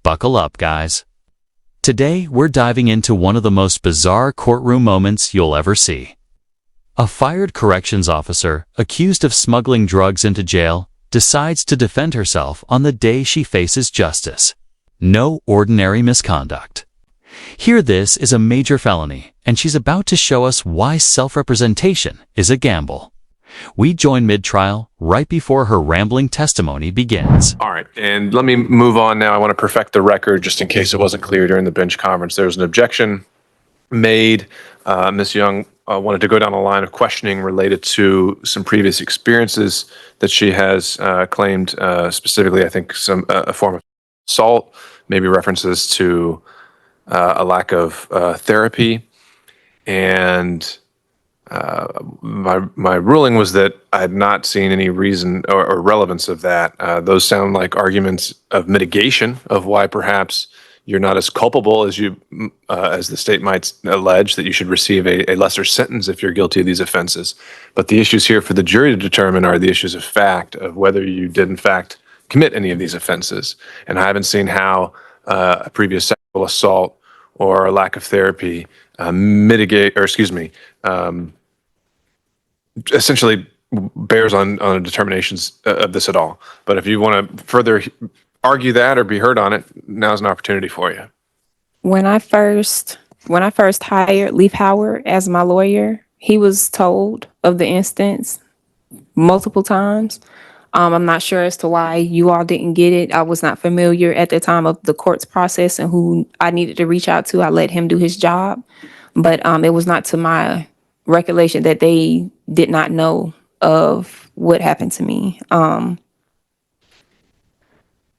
Buckle up, guys. Today, we're diving into one of the most bizarre courtroom moments you'll ever see. A fired corrections officer, accused of smuggling drugs into jail, decides to defend herself on the day she faces justice. No ordinary misconduct. Here, this is a major felony, and she's about to show us why self-representation is a gamble. We join mid-trial, right before her rambling testimony begins. All right, and let me move on now. I want to perfect the record just in case it wasn't clear during the bench conference. There was an objection made. Ms. Young wanted to go down a line of questioning related to some previous experiences that she has claimed, specifically, I think, a form of assault, maybe references to a lack of therapy. And my ruling was that I had not seen any reason or relevance of that. Those sound like arguments of mitigation of why perhaps you're not as culpable as as the state might allege, that you should receive a lesser sentence if you're guilty of these offenses. But the issues here for the jury to determine are the issues of fact, of whether you did in fact commit any of these offenses. And I haven't seen how a previous sexual assault or a lack of therapy essentially bears on determinations of this at all. But if you want to further argue that or be heard on it, now's an opportunity for you. When I first hired Leaf Howard as my lawyer, he was told of the instance multiple times. I'm not sure as to why you all didn't get it. I was not familiar at the time of the court's process and who I needed to reach out to. I let him do his job, but it was not to my recollection that they did not know of what happened to me.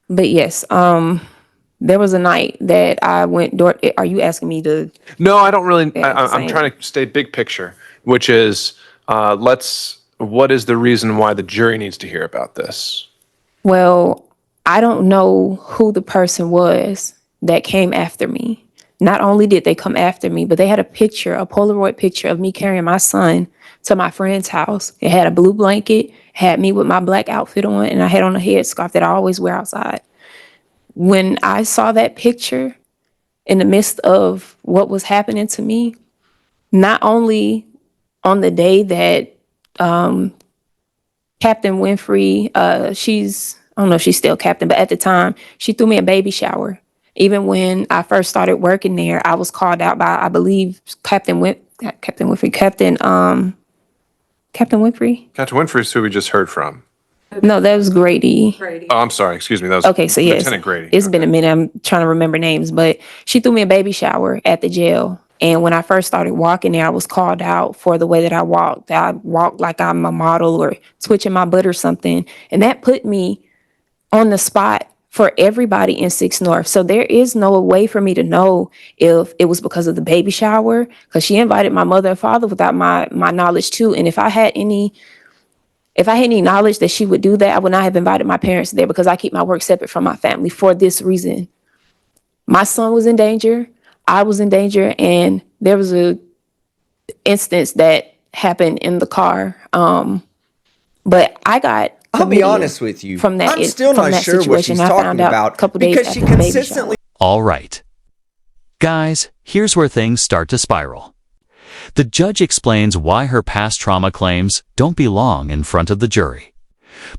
But yes, there was a night that I went door. Are you asking me to? No, I don't really. I'm trying to stay big picture, which is what is the reason why the jury needs to hear about this? Well, I don't know who the person was that came after me. Not only did they come after me, but they had a Polaroid picture of me carrying my son to my friend's house. It had a blue blanket, had me with my black outfit on, and I had on a headscarf that I always wear outside. When I saw that picture in the midst of what was happening to me, not only on the day that Captain Winfrey, I don't know if she's still captain, but at the time, she threw me a baby shower. Even when I first started working there, I was called out by, I believe, Captain Winfrey. Captain Winfrey is who we just heard from. No, that was Grady. Oh, I'm sorry. Excuse me. That was Okay, so yes, Lieutenant Grady. It's been a minute. I'm trying to remember names, but she threw me a baby shower at the jail. And when I first started walking there, I was called out for the way that I walked. I walked like I'm a model or twitching my butt or something. And that put me on the spot for everybody in 6 North. So there is no way for me to know if it was because of the baby shower, because she invited my mother and father without my knowledge too. And if I had any knowledge that she would do that, I would not have invited my parents there, because I keep my work separate from my family for this reason. My son was in danger. I was in danger. And there was a instance that happened in the car. But I got, I'll be honest with you, from that, I'm still not sure what she's talking about, because she consistently... All right. Guys, here's where things start to spiral. The judge explains why her past trauma claims don't belong in front of the jury.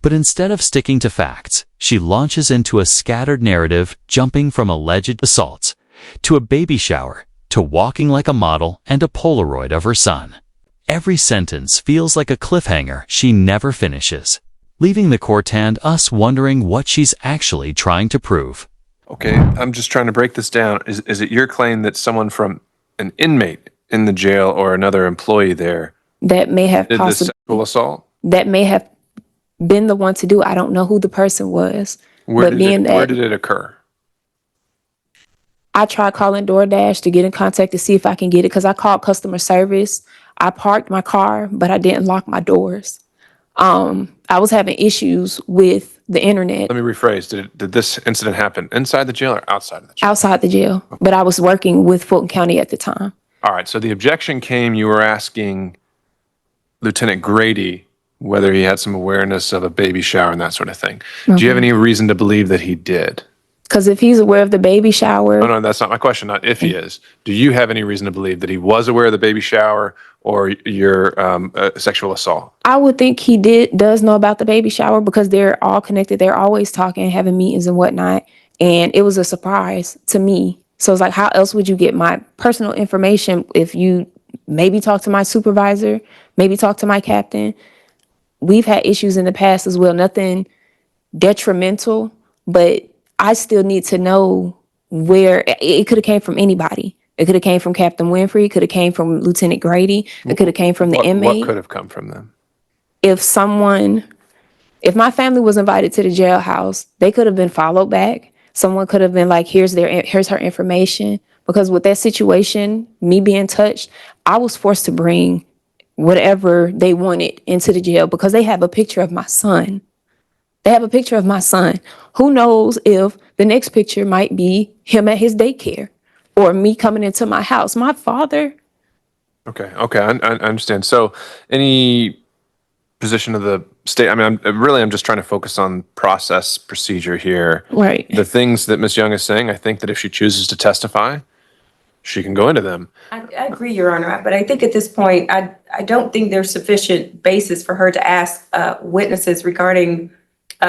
But instead of sticking to facts, she launches into a scattered narrative, jumping from alleged assaults to a baby shower to walking like a model and a Polaroid of her son. Every sentence feels like a cliffhanger she never finishes, leaving the court and us wondering what she's actually trying to prove. Okay, I'm just trying to break this down. Is it your claim that someone from an inmate in the jail or another employee there that may have did this sexual assault? That may have been the one to do. I don't know who the person was. Where did it occur? I tried calling DoorDash to get in contact to see if I can get it, because I called customer service. I parked my car, but I didn't lock my doors. I was having issues with the internet. Let me rephrase. Did this incident happen inside the jail or outside of the jail? Outside the jail, okay. But I was working with Fulton County at the time. All right, so the objection came, you were asking Lieutenant Grady whether he had some awareness of a baby shower and that sort of thing. Okay. Do you have any reason to believe that he did? Because if he's aware of the baby shower. No, that's not my question. Not if he is. Do you have any reason to believe that he was aware of the baby shower or your sexual assault? I would think he does know about the baby shower because they're all connected. They're always talking, having meetings and whatnot. And it was a surprise to me. So it's like, how else would you get my personal information if you maybe talk to my supervisor, maybe talk to my captain? We've had issues in the past as well. Nothing detrimental, but I still need to know where it could have came from anybody. It could have came from Captain Winfrey. It could have came from Lieutenant Grady. It could have came from the inmate. What could have come from them? If my family was invited to the jailhouse, they could have been followed back. Someone could have been like, here's her information. Because with that situation, me being touched, I was forced to bring whatever they wanted into the jail because they have a picture of my son. They have a picture of my son. Who knows if the next picture might be him at his daycare or me coming into my house. My father. Okay, I understand. So any position of the state, I mean, I'm just trying to focus on process procedure here. Right. The things that Ms. Young is saying, I think that if she chooses to testify, she can go into them. I agree, Your Honor, but I think at this point, I don't think there's sufficient basis for her to ask witnesses regarding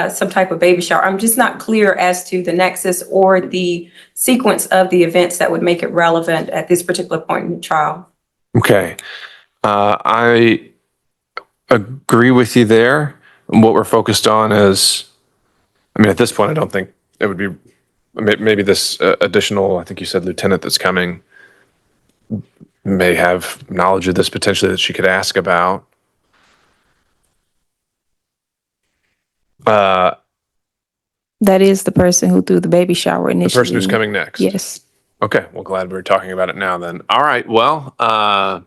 some type of baby shower. I'm just not clear as to the nexus or the sequence of the events that would make it relevant at this particular point in the trial. Okay. I agree with you there. What we're focused on is, I mean, at this point, I don't think it would be, maybe this additional, I think you said lieutenant that's coming may have knowledge of this potentially that she could ask about. That is the person who threw the baby shower initially. The person who's coming next? Yes. Okay, well, glad we're talking about it now then. All right, well, I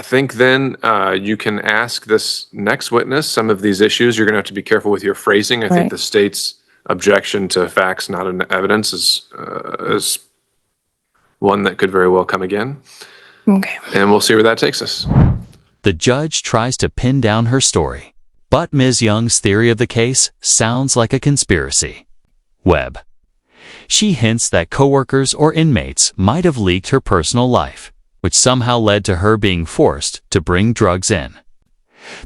think then you can ask this next witness some of these issues. You're going to have to be careful with your phrasing. I think the state's objection to facts, not in evidence, is one that could very well come again. Okay. And we'll see where that takes us. The judge tries to pin down her story, but Ms. Young's theory of the case sounds like a conspiracy. Webb. She hints that coworkers or inmates might have leaked her personal life, which somehow led to her being forced to bring drugs in.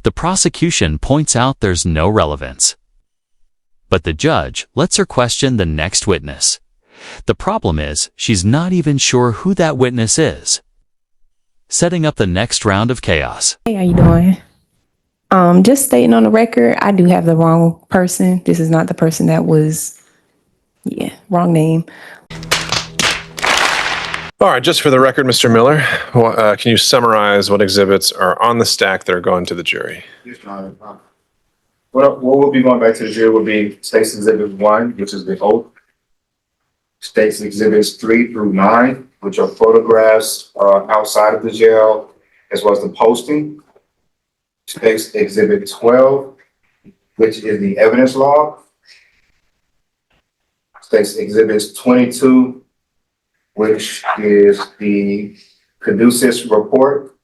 The prosecution points out there's no relevance. But the judge lets her question the next witness. The problem is she's not even sure who that witness is, setting up the next round of chaos. Hey, how you doing? Just stating on the record, I do have the wrong person. This is not the person that was, wrong name. All right, just for the record, Mr. Miller, can you summarize what exhibits are on the stack that are going to the jury? Yes, Your Honor. What will be going back to the jury will be State's Exhibit 1, which is the oath. State's Exhibits 3 through 9, which are photographs outside of the jail, as well as the posting. State's Exhibit 12, which is the evidence log. State's Exhibits 22, which is the Caduceus report,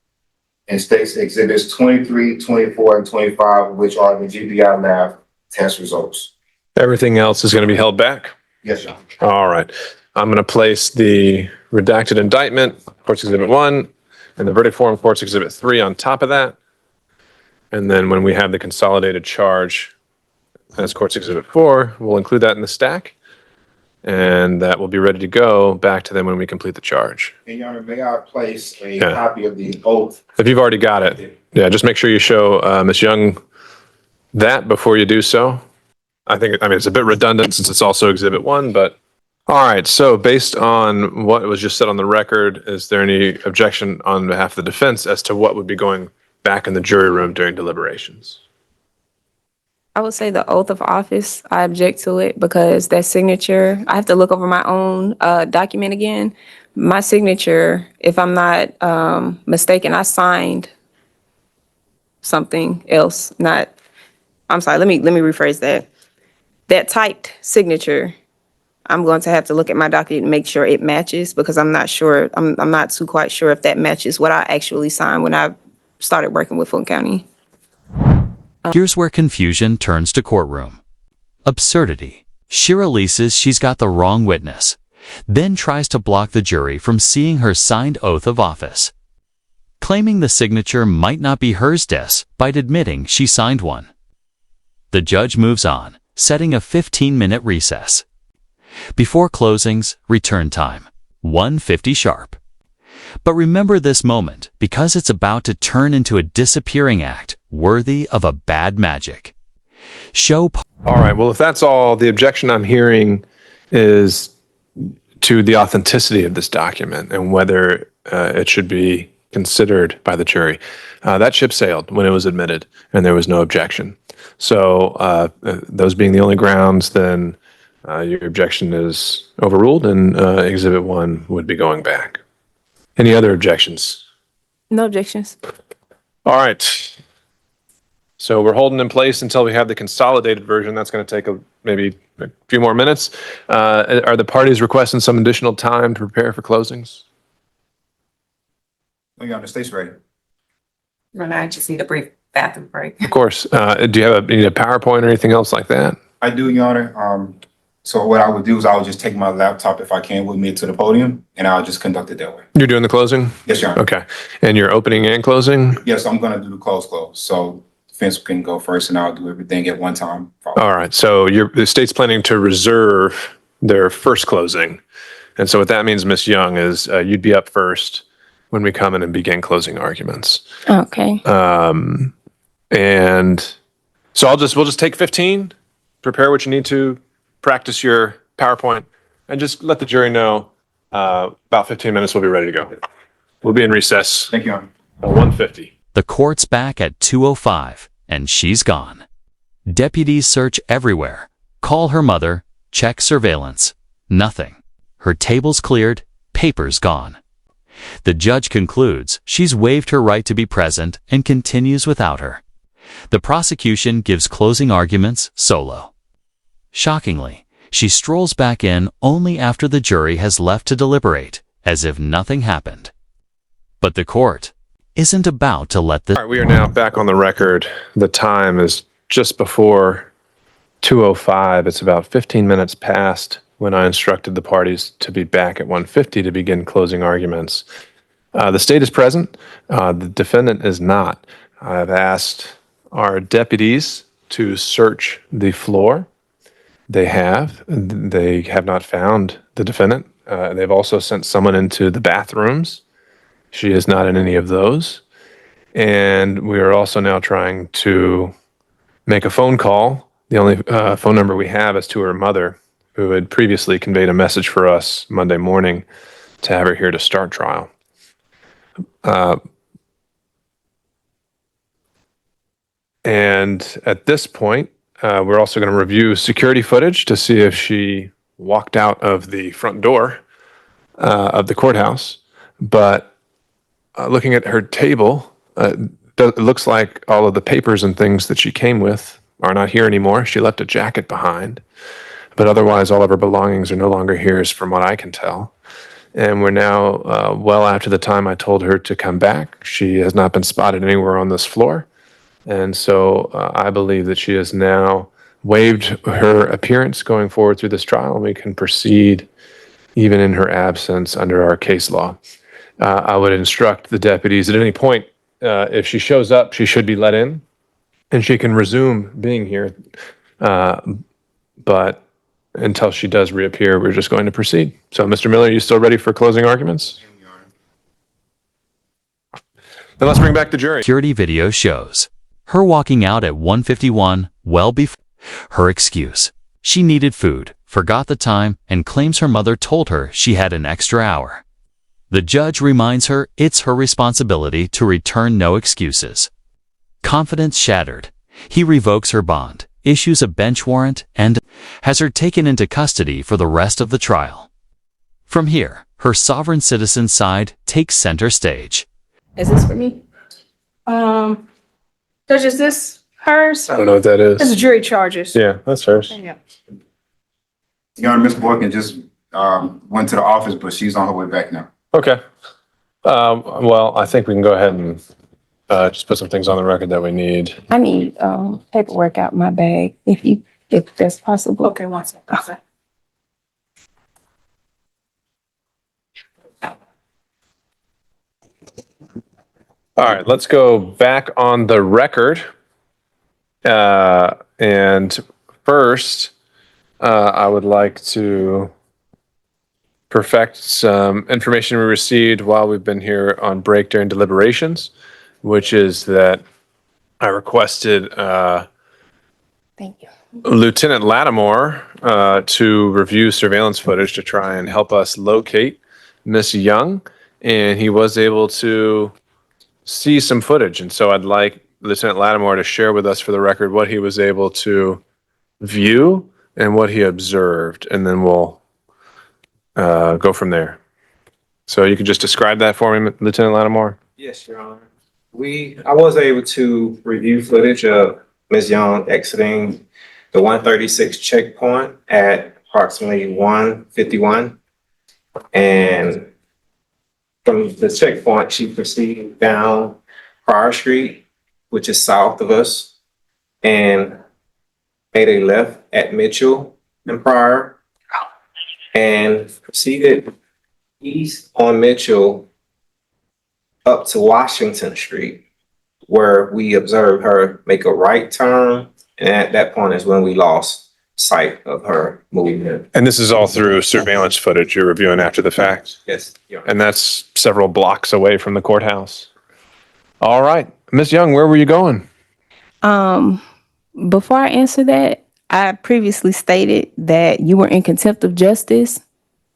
and State's Exhibits 23, 24, and 25, which are the GBI lab test results. Everything else is going to be held back? Yes, Your Honor. All right. I'm going to place the redacted indictment, Court's Exhibit 1, and the verdict form, Court's Exhibit 3 on top of that. And then when we have the consolidated charge as Court's Exhibit 4, we'll include that in the stack. And that will be ready to go back to them when we complete the charge. And Your Honor, may I place a copy of the oath? If you've already got it, just make sure you show Ms. Young that before you do so. I mean, it's a bit redundant since it's also Exhibit 1, but all right. So based on what was just said on the record, is there any objection on behalf of the defense as to what would be going back in the jury room during deliberations? I would say the oath of office. I object to it because that signature, I have to look over my own document again. My signature, if I'm not mistaken, I signed something else. I'm sorry, let me rephrase that. That typed signature, I'm going to have to look at my document and make sure it matches because I'm not sure, I'm not too quite sure if that matches what I actually signed when I started working with Fulton County. Here's where confusion turns to courtroom. Absurdity. She releases she's got the wrong witness, then tries to block the jury from seeing her signed oath of office. Claiming the signature might not be hers despite admitting she signed one. The judge moves on, setting a 15-minute recess. Before closings, return time, 1:50 sharp. But remember this moment because it's about to turn into a disappearing act worthy of a bad magic. All right, well, if that's all, the objection I'm hearing is to the authenticity of this document and whether it should be considered by the jury. That ship sailed when it was admitted, and there was no objection. So those being the only grounds, then your objection is overruled, and Exhibit 1 would be going back. Any other objections? No objections. All right. So we're holding in place until we have the consolidated version. That's going to take maybe a few more minutes. Are the parties requesting some additional time to prepare for closings? Your Honor, state's ready. I just need a brief bathroom break. Of course. Do you need a PowerPoint or anything else like that? I do, Your Honor. So what I would do is I would just take my laptop, if I can, with me to the podium, and I'll just conduct it that way. You're doing the closing? Yes, Your Honor. Okay. And you're opening and closing? Yes, I'm going to do the close. So defense can go first, and I'll do everything at one time. All right. So the state's planning to reserve their first closing. And so what that means, Ms. Young, is you'd be up first when we come in and begin closing arguments. Okay. And so we'll just take 15, prepare what you need to, practice your PowerPoint, and just let the jury know about 15 minutes we'll be ready to go. We'll be in recess. Thank you, Your Honor. 1:50. The court's back at 2:05, and she's gone. Deputies search everywhere, call her mother, check surveillance. Nothing. Her table's cleared, papers gone. The judge concludes she's waived her right to be present and continues without her. The prosecution gives closing arguments solo. Shockingly, she strolls back in only after the jury has left to deliberate, as if nothing happened. But the court isn't about to let this... All right, we are now back on the record. The time is just before 2:05. It's about 15 minutes past when I instructed the parties to be back at 1:50 to begin closing arguments. The state is present. The defendant is not. I've asked our deputies to search the floor. They have not found the defendant. They've also sent someone into the bathrooms. She is not in any of those. And we are also now trying to make a phone call. The only phone number we have is to her mother, who had previously conveyed a message for us Monday morning to have her here to start trial. And at this point, we're also going to review security footage to see if she walked out of the front door of the courthouse. But looking at her table, it looks like all of the papers and things that she came with are not here anymore. She left a jacket behind. But otherwise, all of her belongings are no longer here, from what I can tell. And we're now well after the time I told her to come back. She has not been spotted anywhere on this floor. And so I believe that she has now waived her appearance going forward through this trial, and we can proceed even in her absence under our case law. I would instruct the deputies at any point, if she shows up, she should be let in, and she can resume being here. But until she does reappear, we're just going to proceed. So, Mr. Miller, are you still ready for closing arguments? Then let's bring back the jury. Security video shows her walking out at 1:51, well before her excuse. She needed food, forgot the time, and claims her mother told her she had an extra hour. The judge reminds her it's her responsibility to return no excuses. Confidence shattered, he revokes her bond, issues a bench warrant, and has her taken into custody for the rest of the trial. From here, her sovereign citizen side takes center stage. Is this for me? Judge, is this hers? I don't know what that is. This is jury charges. Yeah, that's hers. Yeah. Your Honor, Ms. Boykin just went to the office, but she's on her way back now. Okay. Well, I think we can go ahead and just put some things on the record that we need. I need paperwork out my bag. If you if that's possible. Okay, one second. Okay. All right, let's go back on the record. And first, I would like to perfect some information we received while we've been here on break during deliberations, which is that I requested Thank you. Lieutenant Lattimore to review surveillance footage to try and help us locate Miss Young, and he was able to see some footage. And so I'd like Lieutenant Lattimore to share with us for the record what he was able to view and what he observed, and then we'll go from there. So you could just describe that for me, Lieutenant Lattimore? Yes, Your Honor. I was able to review footage of Ms. Young exiting the 136 checkpoint at approximately 1:51. And from the checkpoint, she proceeded down Prior Street, which is south of us, and made a left at Mitchell and Prior, and proceeded east on Mitchell up to Washington Street, where we observed her make a right turn. And at that point is when we lost sight of her movement. And this is all through surveillance footage you're reviewing after the fact? Yes, Your Honor. And that's several blocks away from the courthouse. All right. Miss Young, where were you going? Before I answer that, I previously stated that you were in contempt of justice,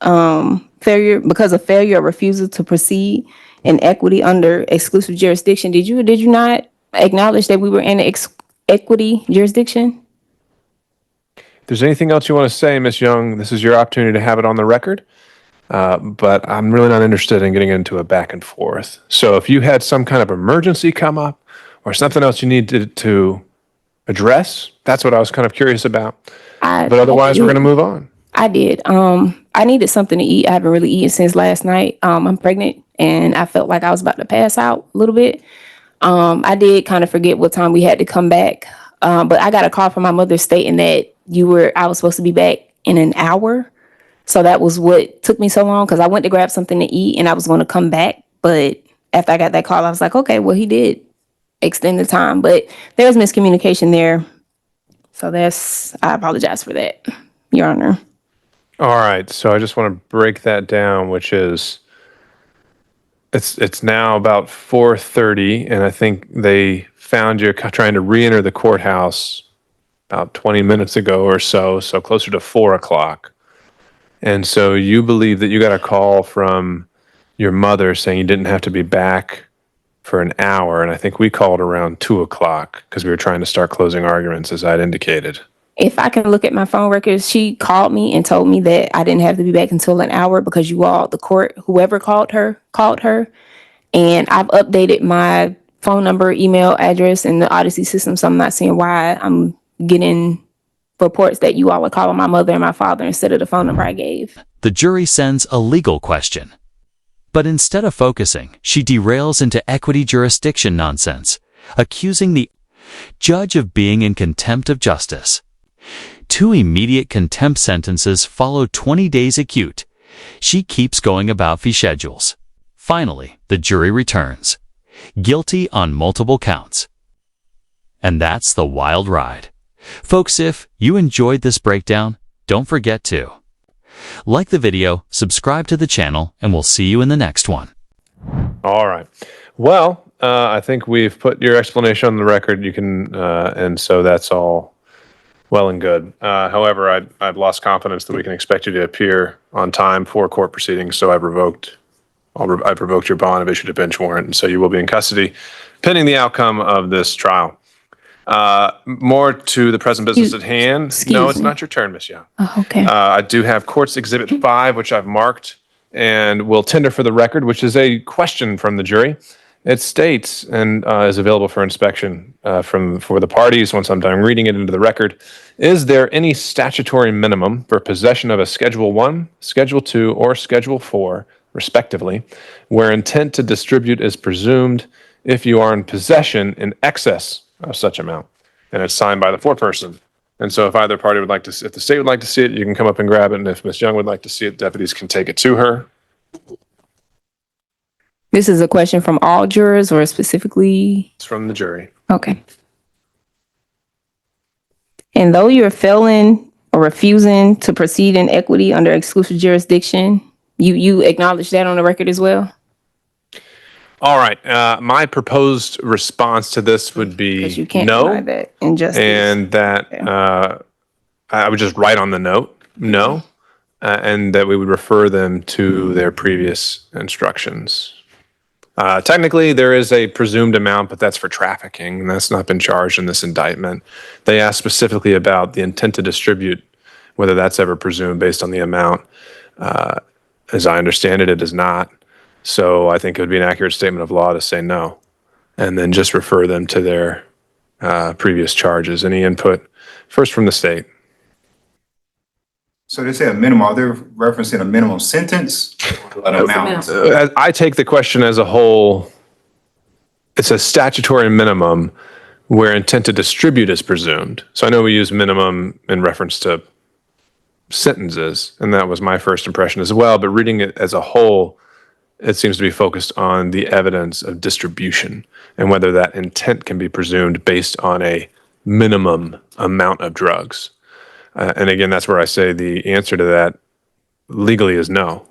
because of failure or refusal to proceed in equity under exclusive jurisdiction. Did you or did you not acknowledge that we were in equity jurisdiction? If there's anything else you want to say, Miss Young, this is your opportunity to have it on the record. But I'm really not interested in getting into a back and forth. So if you had some kind of emergency come up or something else you needed to address, that's what I was kind of curious about. But otherwise, we're going to move on. I did. I needed something to eat. I haven't really eaten since last night. I'm pregnant and I felt like I was about to pass out a little bit. I did kind of forget what time we had to come back. But I got a call from my mother stating that I was supposed to be back in an hour. So that was what took me so long, because I went to grab something to eat and I was going to come back. But after I got that call, I was like, okay, well, he did extend the time. But there was miscommunication there. So I apologize for that, Your Honor. All right. So I just want to break that down, which is it's now about 4:30, and I think they found you trying to re-enter the courthouse about 20 minutes ago or so closer to 4 o'clock. And so you believe that you got a call from your mother saying you didn't have to be back for an hour. And I think we called around 2 o'clock because we were trying to start closing arguments, as I'd indicated. If I can look at my phone records, she called me and told me that I didn't have to be back until an hour because the court, whoever called her. And I've updated my phone number, email address in the Odyssey system. So I'm not seeing why I'm getting reports that you all are calling my mother and my father instead of the phone number I gave. The jury sends a legal question. But instead of focusing, she derails into equity jurisdiction nonsense, accusing the judge of being in contempt of justice. 2 immediate contempt sentences follow 20 days acute. She keeps going about fee schedules. Finally, the jury returns. Guilty on multiple counts. And that's the wild ride. Folks, if you enjoyed this breakdown, don't forget to like the video, subscribe to the channel, and we'll see you in the next one. All right. Well, I think we've put your explanation on the record. You can, and so that's all well and good. However, I've lost confidence that we can expect you to appear on time for court proceedings, so I've revoked your bond, I've issued a bench warrant, and so you will be in custody pending the outcome of this trial. More to the present business at hand. No, it's not your turn, Miss Young. Oh, okay. I do have Court's Exhibit 5, which I've marked and will tender for the record, which is a question from the jury. It states, and is available for inspection for the parties once I'm done reading it into the record, is there any statutory minimum for possession of a Schedule 1, Schedule 2, or Schedule 4, respectively, where intent to distribute is presumed if you are in possession in excess of such amount? And it's signed by the foreperson And so if either party would like to, if the state would like to see it, you can come up and grab it. And if Ms. Young would like to see it, deputies can take it to her. This is a question from all jurors or specifically? It's from the jury. Okay. And though you're failing or refusing to proceed in equity under exclusive jurisdiction, you acknowledge that on the record as well? All right. My proposed response to this would be Because you can't deny no. that injustice. And that I would just write on the note, no, and that we would refer them to their previous instructions. Technically, there is a presumed amount, but that's for trafficking, and that's not been charged in this indictment. They asked specifically about the intent to distribute, whether that's ever presumed based on the amount. As I understand it, it is not. So I think it would be an accurate statement of law to say no, and then just refer them to their previous charges. Any input? First from the state. So they say a minimum, are they referencing a minimum sentence? An amount? I take the question as a whole. It's a statutory minimum where intent to distribute is presumed. So I know we use minimum in reference to sentences, and that was my first impression as well. But reading it as a whole, it seems to be focused on the evidence of distribution and whether that intent can be presumed based on a minimum amount of drugs. And again, that's where I say the answer to that legally is no.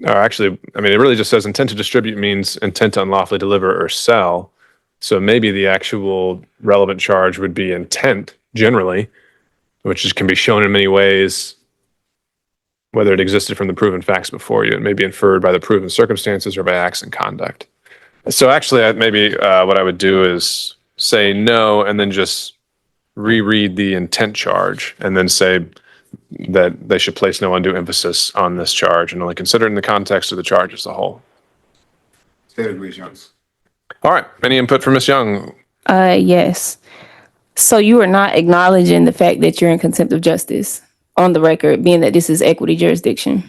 Or actually, I mean, it really just says intent to distribute means intent to unlawfully deliver or sell. So maybe the actual relevant charge would be intent generally, which can be shown in many ways, whether it existed from the proven facts before you. It may be inferred by the proven circumstances or by acts and conduct. So actually, maybe what I would do is say no, and then just reread the intent charge, and then say that they should place no undue emphasis on this charge and only consider it in the context of the charge as a whole. State agrees, Young. All right. Any input from Ms. Young? Yes. So you are not acknowledging the fact that you're in contempt of justice on the record, being that this is equity jurisdiction?